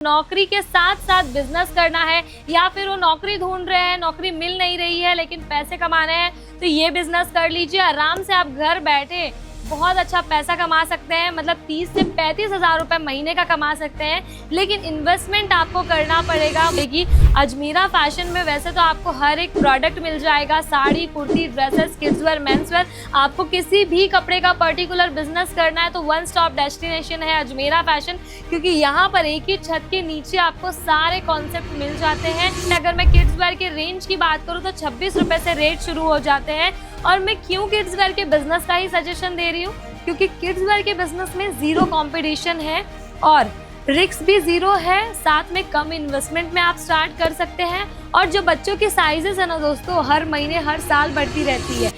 नौकरी के साथ साथ बिजनेस करना है या फिर वो नौकरी ढूंढ रहे हैं, नौकरी मिल नहीं रही है लेकिन पैसे कमाने हैं, तो ये बिजनेस कर लीजिए। आराम से आप घर बैठे बहुत अच्छा पैसा कमा सकते हैं। मतलब 30 से 35 हज़ार रुपये महीने का कमा सकते हैं, लेकिन इन्वेस्टमेंट आपको करना पड़ेगा। देखिए, अजमेरा फैशन में वैसे तो आपको हर एक प्रोडक्ट मिल जाएगा, sari, kurti, dresses, kids where, men's wear. आपको किसी भी कपड़े का पर्टिकुलर बिजनेस करना है तो वन स्टॉप डेस्टिनेशन है अजमेरा फैशन, क्योंकि यहाँ पर एक ही छत के नीचे आपको सारे कॉन्सेप्ट मिल जाते हैं। अगर मैं किड्स वेयर के रेंज की बात करूँ तो 26 रुपये से रेट शुरू हो जाते हैं। और मैं क्यों किड्स वेयर के बिजनेस का ही सजेशन दे रही हूँ, क्योंकि किड्स वेयर के बिजनेस में जीरो कंपटीशन है और रिस्क भी जीरो है। साथ में कम इन्वेस्टमेंट में आप स्टार्ट कर सकते हैं। और जो बच्चों की साइजेस है ना दोस्तों, हर महीने हर साल बढ़ती रहती है।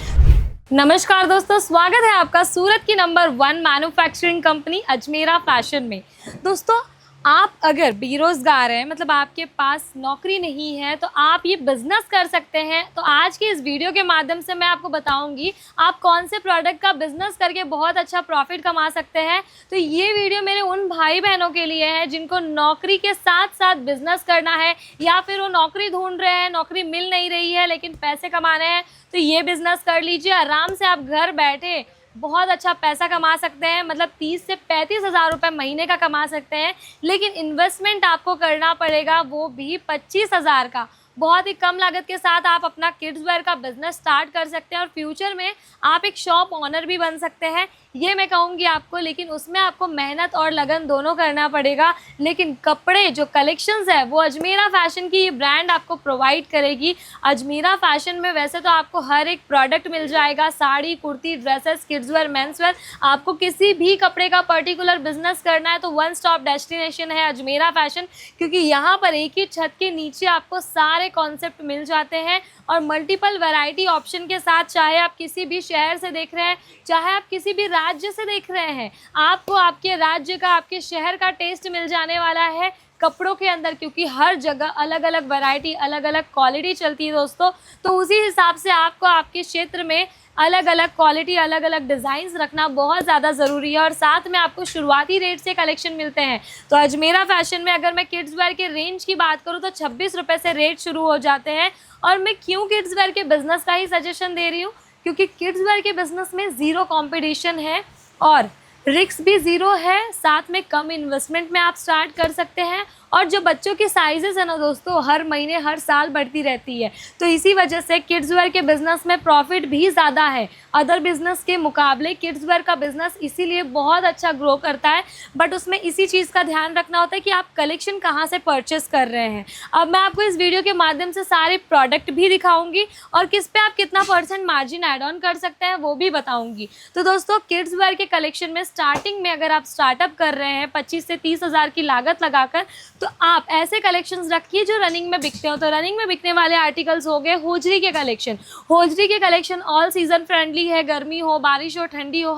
नमस्कार दोस्तों, स्वागत है आपका सूरत की number 1 manufacturing company Ajmera fashion में। दोस्तों, आप अगर बेरोजगार हैं, मतलब आपके पास नौकरी नहीं है, तो आप ये बिजनेस कर सकते हैं। तो आज की इस वीडियो के माध्यम से मैं आपको बताऊंगी आप कौन से प्रोडक्ट का बिजनेस करके बहुत अच्छा प्रॉफिट कमा सकते हैं। तो ये वीडियो मेरे उन भाई बहनों के लिए है जिनको नौकरी के साथ साथ बिजनेस करना है या फिर वो नौकरी ढूंढ रहे हैं, नौकरी मिल नहीं रही है लेकिन पैसे कमाने हैं, तो ये बिजनेस कर लीजिए। आराम से आप घर बैठे बहुत अच्छा पैसा कमा सकते हैं। मतलब 30 से 35 हज़ार रुपये महीने का कमा सकते हैं, लेकिन इन्वेस्टमेंट आपको करना पड़ेगा, वो भी 25 हज़ार का। बहुत ही कम लागत के साथ आप अपना किड्स वेयर का बिजनेस स्टार्ट कर सकते हैं और फ्यूचर में आप एक शॉप ओनर भी बन सकते हैं, ये मैं कहूँगी आपको। लेकिन उसमें आपको मेहनत और लगन दोनों करना पड़ेगा। लेकिन कपड़े जो कलेक्शंस है वो अजमेरा फैशन की ये ब्रांड आपको प्रोवाइड करेगी। अजमेरा फैशन में वैसे तो आपको हर एक प्रोडक्ट मिल जाएगा, sari, kurti, dresses, kids where, men's wear. आपको किसी भी कपड़े का पर्टिकुलर बिजनेस करना है तो वन स्टॉप डेस्टिनेशन है अजमेरा फैशन, क्योंकि यहाँ पर एक ही छत के नीचे आपको सारे कॉन्सेप्ट मिल जाते हैं और मल्टीपल वैरायटी ऑप्शन के साथ। चाहे आप किसी भी शहर से देख रहे हैं, चाहे आप किसी भी राज्य से देख रहे हैं, आपको आपके राज्य का, आपके शहर का टेस्ट मिल जाने वाला है कपड़ों के अंदर, क्योंकि हर जगह अलग अलग वैरायटी, अलग अलग क्वालिटी चलती है दोस्तों। तो उसी हिसाब से आपको आपके क्षेत्र में अलग अलग क्वालिटी, अलग अलग डिज़ाइंस रखना बहुत ज़्यादा ज़रूरी है। और साथ में आपको शुरुआती रेट से कलेक्शन मिलते हैं। तो अजमेरा फैशन में अगर मैं किड्स वेयर के रेंज की बात करूँ तो 26 रुपये से रेट शुरू हो जाते हैं। और मैं क्यों किड्स वेयर के बिज़नेस का ही सजेशन दे रही हूँ, क्योंकि किड्स वेयर के बिज़नेस में ज़ीरो कंपटीशन है और रिस्क भी ज़ीरो है। साथ में कम इन्वेस्टमेंट में आप स्टार्ट कर सकते हैं। और जो बच्चों की साइजेस है ना दोस्तों, हर महीने हर साल बढ़ती रहती है। तो इसी वजह से किड्स वेयर के बिज़नेस में प्रॉफिट भी ज़्यादा है अदर बिज़नेस के मुकाबले। किड्स वेयर का बिज़नेस इसीलिए बहुत अच्छा ग्रो करता है, बट उसमें इसी चीज़ का ध्यान रखना होता है कि आप कलेक्शन कहाँ से परचेस कर रहे हैं। अब मैं आपको इस वीडियो के माध्यम से सारे प्रोडक्ट भी दिखाऊंगी और किस पे आप कितना % मार्जिन ऐड ऑन कर सकते हैं वो भी बताऊँगी। तो दोस्तों, किड्स वेयर के कलेक्शन में स्टार्टिंग में अगर आप स्टार्टअप कर रहे हैं 25 से 30 हज़ार की लागत लगाकर, तो आप ऐसे कलेक्शंस रखिए जो रनिंग में बिकते हो। तो रनिंग में बिकने वाले आर्टिकल्स हो गए होजरी के कलेक्शन। होजरी के कलेक्शन ऑल सीज़न फ्रेंडली है, गर्मी हो, बारिश हो, ठंडी हो,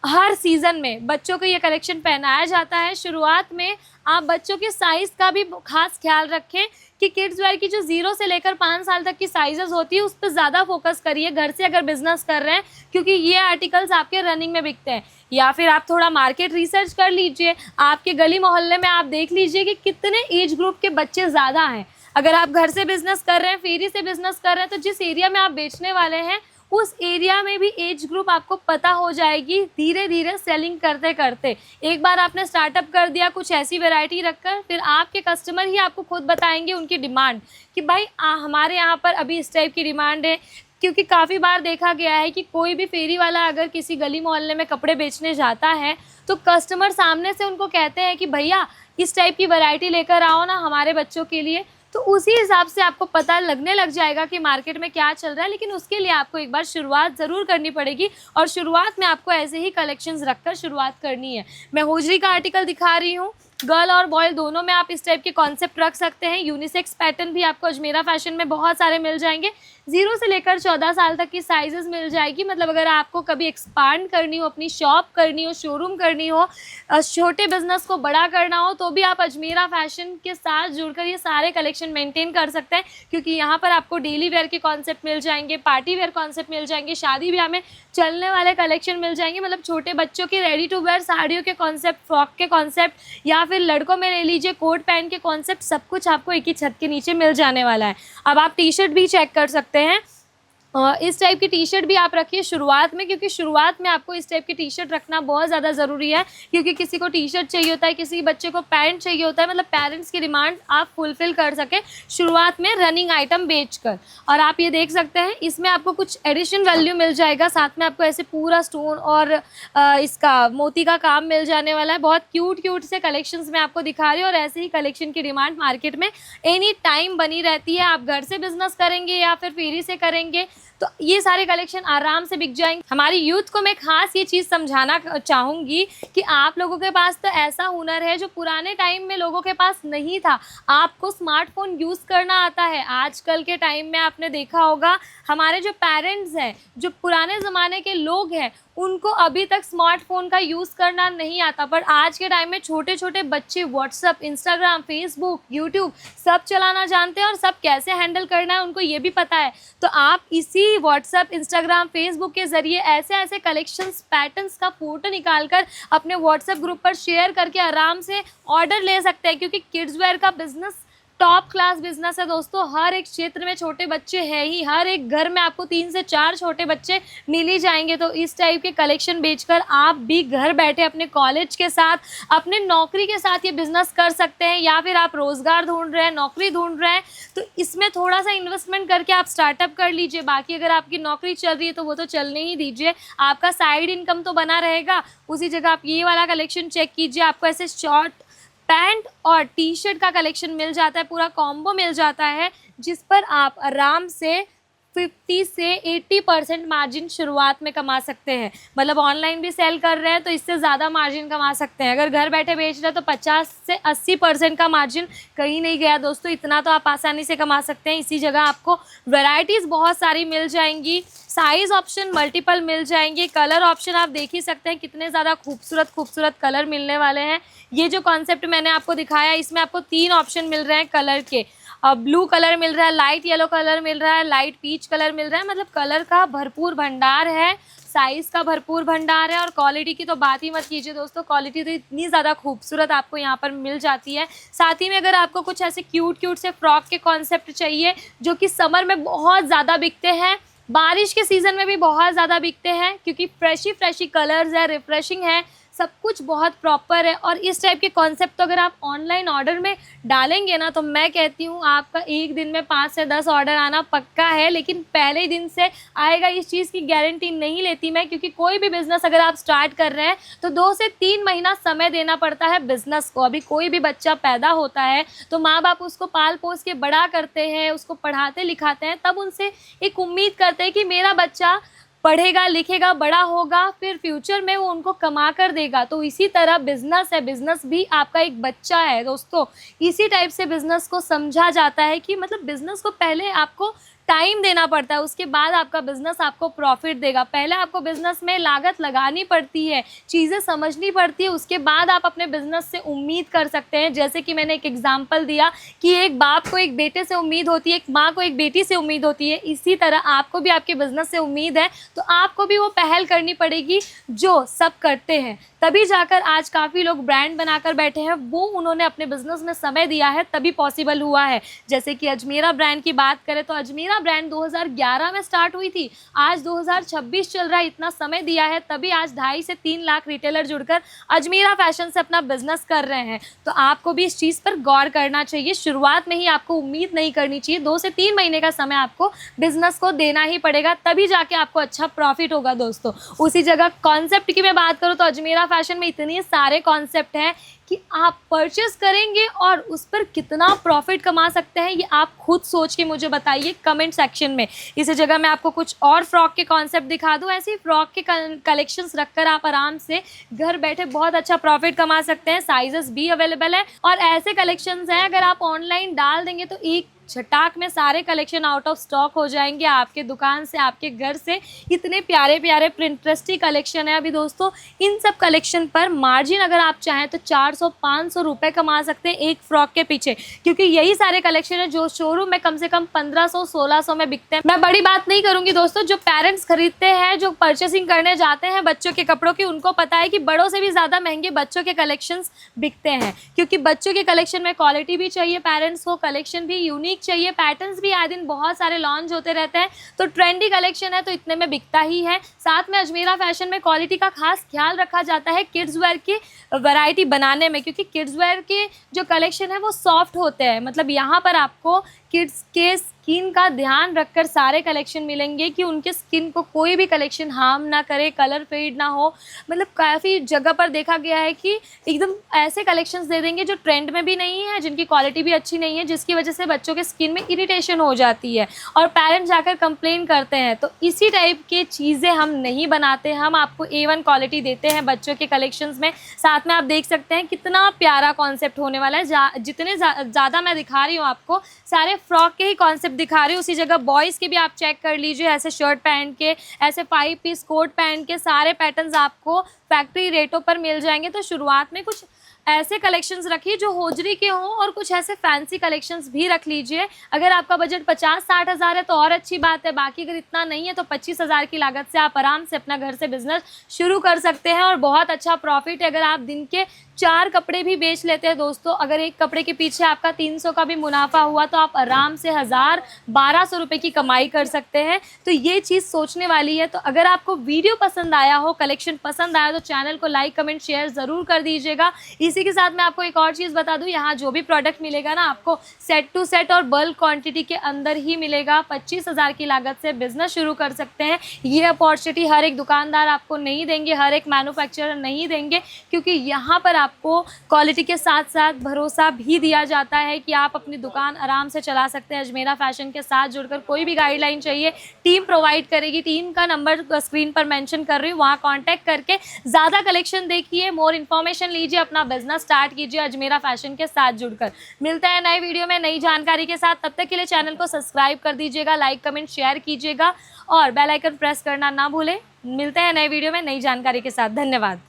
हर सीज़न में बच्चों को ये कलेक्शन पहनाया जाता है। शुरुआत में आप बच्चों के साइज़ का भी खास ख्याल रखें कि किड्स वेयर की जो 0 से लेकर 5 साल तक की साइजेस होती है उस पर ज़्यादा फोकस करिए घर से अगर बिज़नेस कर रहे हैं, क्योंकि ये आर्टिकल्स आपके रनिंग में बिकते हैं। या फिर आप थोड़ा मार्केट रिसर्च कर लीजिए, आपके गली मोहल्ले में आप देख लीजिए कि कितने एज ग्रुप के बच्चे ज़्यादा हैं। अगर आप घर से बिज़नेस कर रहे हैं, फेरी से बिज़नेस कर रहे हैं, तो जिस एरिया में आप बेचने वाले हैं उस एरिया में भी एज ग्रुप आपको पता हो जाएगी धीरे धीरे सेलिंग करते करते। एक बार आपने स्टार्टअप कर दिया कुछ ऐसी वैरायटी रखकर, फिर आपके कस्टमर ही आपको खुद बताएंगे उनकी डिमांड कि भाई हमारे यहाँ पर अभी इस टाइप की डिमांड है। क्योंकि काफ़ी बार देखा गया है कि कोई भी फेरी वाला अगर किसी गली मोहल्ले में कपड़े बेचने जाता है तो कस्टमर सामने से उनको कहते हैं कि भैया इस टाइप की वैरायटी लेकर आओ ना हमारे बच्चों के लिए। तो उसी हिसाब से आपको पता लगने लग जाएगा कि मार्केट में क्या चल रहा है। लेकिन उसके लिए आपको एक बार शुरुआत ज़रूर करनी पड़ेगी और शुरुआत में आपको ऐसे ही कलेक्शंस रखकर शुरुआत करनी है। मैं होजरी का आर्टिकल दिखा रही हूँ, गर्ल और बॉय दोनों में आप इस टाइप के कॉन्सेप्ट रख सकते हैं। यूनिसेक्स पैटर्न भी आपको अजमेरा फैशन में बहुत सारे मिल जाएंगे। 0 से लेकर 14 साल तक की साइजेस मिल जाएगी। मतलब अगर आपको कभी एक्सपांड करनी हो, अपनी शॉप करनी हो, शोरूम करनी हो, छोटे बिजनेस को बड़ा करना हो, तो भी आप अजमेरा फैशन के साथ जुड़कर ये सारे कलेक्शन मेंटेन कर सकते हैं, क्योंकि यहाँ पर आपको डेली वेयर के कॉन्सेप्ट मिल जाएंगे, पार्टी वेयर कॉन्सेप्ट मिल जाएंगे, शादी ब्याह में चलने वाले कलेक्शन मिल जाएंगे। मतलब छोटे बच्चों के रेडी टू वेयर साड़ियों के कॉन्सेप्ट, फ्रॉक के कॉन्सेप्ट, या फिर लड़कों में ले लीजिए कोट पैंट के कॉन्सेप्ट, सब कुछ आपको एक ही छत के नीचे मिल जाने वाला है। अब आप टी शर्ट भी चेक कर सकते हैं, इस टाइप की टी शर्ट भी आप रखिए शुरुआत में, क्योंकि शुरुआत में आपको इस टाइप की टी शर्ट रखना बहुत ज़्यादा ज़रूरी है, क्योंकि किसी को टी शर्ट चाहिए होता है, किसी बच्चे को पैंट चाहिए होता है, मतलब पेरेंट्स की डिमांड आप फुलफ़िल कर सकें शुरुआत में रनिंग आइटम बेचकर। और आप ये देख सकते हैं इसमें आपको कुछ एडिशन वैल्यू मिल जाएगा, साथ में आपको ऐसे पूरा स्टोन और इसका मोती का काम मिल जाने वाला है। बहुत क्यूट से कलेक्शंस मैं आपको दिखा रही हूँ, और ऐसे ही कलेक्शन की डिमांड मार्केट में एनी टाइम बनी रहती है। आप घर से बिजनेस करेंगे या फिर फेरी से करेंगे तो ये सारे कलेक्शन आराम से बिक जाएंगे। हमारी यूथ को मैं खास ये चीज़ समझाना चाहूँगी कि आप लोगों के पास तो ऐसा हुनर है जो पुराने टाइम में लोगों के पास नहीं था। आपको स्मार्टफोन यूज़ करना आता है। आजकल के टाइम में आपने देखा होगा हमारे जो पेरेंट्स हैं, जो पुराने ज़माने के लोग हैं, उनको अभी तक स्मार्टफोन का यूज़ करना नहीं आता, पर आज के टाइम में छोटे छोटे बच्चे व्हाट्सअप, इंस्टाग्राम, फेसबुक, यूट्यूब सब चलाना जानते हैं, और सब कैसे हैंडल करना है उनको ये भी पता है। तो आप इसी व्हाट्सअप, इंस्टाग्राम, फेसबुक के ज़रिए ऐसे ऐसे कलेक्शंस, पैटर्न्स का फ़ोटो निकाल कर अपने व्हाट्सएप ग्रुप पर शेयर करके आराम से ऑर्डर ले सकते हैं, क्योंकि किड्स वेयर का बिज़नेस टॉप क्लास बिजनेस है दोस्तों। हर एक क्षेत्र में छोटे बच्चे हैं ही, हर एक घर में आपको 3 से 4 छोटे बच्चे मिल ही जाएंगे। तो इस टाइप के कलेक्शन बेचकर आप भी घर बैठे अपने कॉलेज के साथ, अपने नौकरी के साथ ये बिज़नेस कर सकते हैं, या फिर आप रोज़गार ढूंढ रहे हैं, नौकरी ढूंढ रहे हैं, तो इसमें थोड़ा सा इन्वेस्टमेंट करके आप स्टार्टअप कर लीजिए। बाकी अगर आपकी नौकरी चल रही है तो वो तो चलने ही दीजिए, आपका साइड इनकम तो बना रहेगा। उसी जगह आप ये वाला कलेक्शन चेक कीजिए, आपको ऐसे शॉर्ट पैंट और टी शर्ट का कलेक्शन मिल जाता है, पूरा कॉम्बो मिल जाता है, जिस पर आप आराम से 50 से 80% मार्जिन शुरुआत में कमा सकते हैं। मतलब ऑनलाइन भी सेल कर रहे हैं तो इससे ज़्यादा मार्जिन कमा सकते हैं। अगर घर बैठे बेच रहे हैं तो 50 से 80% का मार्जिन कहीं नहीं गया दोस्तों, इतना तो आप आसानी से कमा सकते हैं। इसी जगह आपको वैरायटीज़ बहुत सारी मिल जाएंगी, साइज़ ऑप्शन मल्टीपल मिल जाएंगे, कलर ऑप्शन आप देख ही सकते हैं कितने ज़्यादा खूबसूरत कलर मिलने वाले हैं। ये जो कॉन्सेप्ट मैंने आपको दिखाया इसमें आपको 3 ऑप्शन मिल रहे हैं कलर के। ब्लू कलर मिल रहा है, लाइट येलो कलर मिल रहा है, लाइट पीच कलर मिल रहा है। मतलब कलर का भरपूर भंडार है, साइज़ का भरपूर भंडार है, और क्वालिटी की तो बात ही मत कीजिए दोस्तों। क्वालिटी तो इतनी ज़्यादा खूबसूरत आपको यहाँ पर मिल जाती है। साथ ही में अगर आपको कुछ ऐसे क्यूट से फ्रॉक के कॉन्सेप्ट चाहिए जो कि समर में बहुत ज़्यादा बिकते हैं, बारिश के सीज़न में भी बहुत ज़्यादा बिकते हैं, क्योंकि फ्रेशी कलर्स है, रिफ्रेशिंग है, सब कुछ बहुत प्रॉपर है। और इस टाइप के कॉन्सेप्ट तो अगर आप ऑनलाइन ऑर्डर में डालेंगे ना, तो मैं कहती हूँ आपका एक दिन में 5 से 10 ऑर्डर आना पक्का है। लेकिन पहले ही दिन से आएगा इस चीज़ की गारंटी नहीं लेती मैं, क्योंकि कोई भी बिज़नेस अगर आप स्टार्ट कर रहे हैं तो 2 से 3 महीना समय देना पड़ता है बिज़नेस को। अभी कोई भी बच्चा पैदा होता है तो माँ बाप उसको पाल पोस के बड़ा करते हैं, उसको पढ़ाते लिखाते हैं, तब उनसे एक उम्मीद करते हैं कि मेरा बच्चा पढ़ेगा लिखेगा बड़ा होगा, फिर फ्यूचर में वो उनको कमा कर देगा। तो इसी तरह बिज़नेस है, बिज़नेस भी आपका एक बच्चा है दोस्तों। इसी टाइप से बिज़नेस को समझा जाता है कि मतलब बिज़नेस को पहले आपको टाइम देना पड़ता है, उसके बाद आपका बिज़नेस आपको प्रॉफिट देगा। पहले आपको बिज़नेस में लागत लगानी पड़ती है, चीज़ें समझनी पड़ती है, उसके बाद आप अपने बिज़नेस से उम्मीद कर सकते हैं। जैसे कि मैंने एक एग्जांपल दिया कि एक बाप को एक बेटे से उम्मीद होती है, एक माँ को एक बेटी से उम्मीद होती है, इसी तरह आपको भी आपके बिज़नेस से उम्मीद है, तो आपको भी वो पहल करनी पड़ेगी जो सब करते हैं। तभी जाकर आज काफ़ी लोग ब्रांड बनाकर बैठे हैं, वो उन्होंने अपने बिज़नेस में समय दिया है तभी पॉसिबल हुआ है। जैसे कि अजमेरा ब्रांड की बात करें तो अजमेरा ब्रांड 2011 में स्टार्ट हुई थी, आज 2026 चल रहा है। इतना समय दिया है तभी आज 2.5 से 3 लाख रिटेलर जुड़कर अजमेरा फैशन से अपना बिजनेस कर रहे हैं। तो आपको भी इस चीज़ पर गौर करना चाहिए। शुरुआत में ही आपको उम्मीद नहीं करनी चाहिए, 2 से 3 महीने का समय आपको बिजनेस को देना ही पड़ेगा, तभी जाके आपको अच्छा प्रॉफिट होगा दोस्तों। उसी जगह कॉन्सेप्ट की मैं बात करूँ तो अजमेरा फैशन में इतने सारे कॉन्सेप्ट हैं कि आप परचेस करेंगे और उस पर कितना प्रॉफिट कमा सकते हैं ये आप खुद सोच के मुझे बताइए कमेंट सेक्शन में। इसी जगह मैं आपको कुछ और फ्रॉक के कॉन्सेप्ट दिखा दूं। ऐसे ही फ्रॉक के कलेक्शंस रखकर आप आराम से घर बैठे बहुत अच्छा प्रॉफिट कमा सकते हैं। साइजेस भी अवेलेबल है और ऐसे कलेक्शंस हैं अगर आप ऑनलाइन डाल देंगे तो एक छटाक में सारे कलेक्शन आउट ऑफ स्टॉक हो जाएंगे आपके दुकान से, आपके घर से। इतने प्यारे प्यारे प्रिंट्रेस्टी कलेक्शन है अभी दोस्तों। इन सब कलेक्शन पर मार्जिन अगर आप चाहें तो 400-500 रुपये कमा सकते हैं एक फ्रॉक के पीछे, क्योंकि यही सारे कलेक्शन है जो शोरूम में कम से कम 1500-1600 में बिकते हैं। मैं बड़ी बात नहीं करूंगी दोस्तों, जो पेरेंट्स खरीदते हैं, जो परचेसिंग करने जाते हैं बच्चों के कपड़ों की, उनको पता है कि बड़ों से भी ज़्यादा महंगे बच्चों के कलेक्शंस बिकते हैं, क्योंकि बच्चों के कलेक्शन में क्वालिटी भी चाहिए पेरेंट्स को, कलेक्शन भी यूनिक चाहिए, पैटर्न्स भी आए दिन बहुत सारे लॉन्च होते रहते हैं, तो ट्रेंडी कलेक्शन है तो इतने में बिकता ही है। साथ में अजमेरा फैशन में क्वालिटी का खास ख्याल रखा जाता है किड्स वेयर की वैरायटी बनाने में, क्योंकि किड्स वेयर के जो कलेक्शन है वो सॉफ्ट होते हैं। मतलब यहाँ पर आपको किड्स के स्किन का ध्यान रखकर सारे कलेक्शन मिलेंगे कि उनके स्किन को कोई भी कलेक्शन हार्म ना करे, कलर फेड ना हो। मतलब काफ़ी जगह पर देखा गया है कि एकदम ऐसे कलेक्शंस दे देंगे जो ट्रेंड में भी नहीं है, जिनकी क्वालिटी भी अच्छी नहीं है, जिसकी वजह से बच्चों के स्किन में इरिटेशन हो जाती है और पेरेंट्स जाकर कंप्लेन करते हैं। तो इसी टाइप की चीज़ें हम नहीं बनाते, हम आपको A1 क्वालिटी देते हैं बच्चों के कलेक्शंस में। साथ में आप देख सकते हैं कितना प्यारा कॉन्सेप्ट होने वाला है। जितने ज़्यादा मैं दिखा रही हूँ आपको, सारे फ्रॉक के ही कॉन्सेप्ट दिखा रही हूँ। उसी जगह बॉयज़ के भी आप चेक कर लीजिए, ऐसे शर्ट पहन के, ऐसे 5 पीस कोट पहन के सारे पैटर्न्स आपको फैक्ट्री रेटों पर मिल जाएंगे। तो शुरुआत में कुछ ऐसे कलेक्शंस रखिए जो होजरी के हों और कुछ ऐसे फैंसी कलेक्शंस भी रख लीजिए। अगर आपका बजट 50-60 हज़ार है तो और अच्छी बात है, बाकी अगर इतना नहीं है तो 25 हज़ार की लागत से आप आराम से अपना घर से बिजनेस शुरू कर सकते हैं और बहुत अच्छा प्रॉफिट है। अगर आप दिन के 4 कपड़े भी बेच लेते हैं दोस्तों, अगर एक कपड़े के पीछे आपका 300 का भी मुनाफा हुआ तो आप आराम से 1000-1200 रुपये की कमाई कर सकते हैं। तो ये चीज़ सोचने वाली है। तो अगर आपको वीडियो पसंद आया हो, कलेक्शन पसंद आया तो चैनल को लाइक कमेंट शेयर ज़रूर कर दीजिएगा। इसी के साथ मैं आपको एक और चीज़ बता दूं, यहाँ जो भी प्रोडक्ट मिलेगा ना आपको सेट टू सेट और बल्क क्वांटिटी के अंदर ही मिलेगा। 25 हज़ार की लागत से बिजनेस शुरू कर सकते हैं। ये अपॉर्चुनिटी हर एक दुकानदार आपको नहीं देंगे, हर एक मैन्युफैक्चरर नहीं देंगे, क्योंकि यहाँ पर आपको क्वालिटी के साथ साथ भरोसा भी दिया जाता है कि आप अपनी दुकान आराम से चला सकते हैं। अजमेरा फैशन के साथ जुड़कर कोई भी गाइडलाइन चाहिए टीम प्रोवाइड करेगी। टीम का नंबर स्क्रीन पर मेंशन कर रही हूँ, वहाँ कॉन्टैक्ट करके ज़्यादा कलेक्शन देखिए, मोर इन्फॉर्मेशन लीजिए, अपना बिजनेस स्टार्ट कीजिए अजमेरा फैशन के साथ जुड़कर। मिलते हैं नए वीडियो में नई जानकारी के साथ। तब तक के लिए चैनल को सब्सक्राइब कर दीजिएगा, लाइक कमेंट शेयर कीजिएगा और बेल आइकन प्रेस करना ना भूलें। मिलते हैं नए वीडियो में नई जानकारी के साथ। धन्यवाद।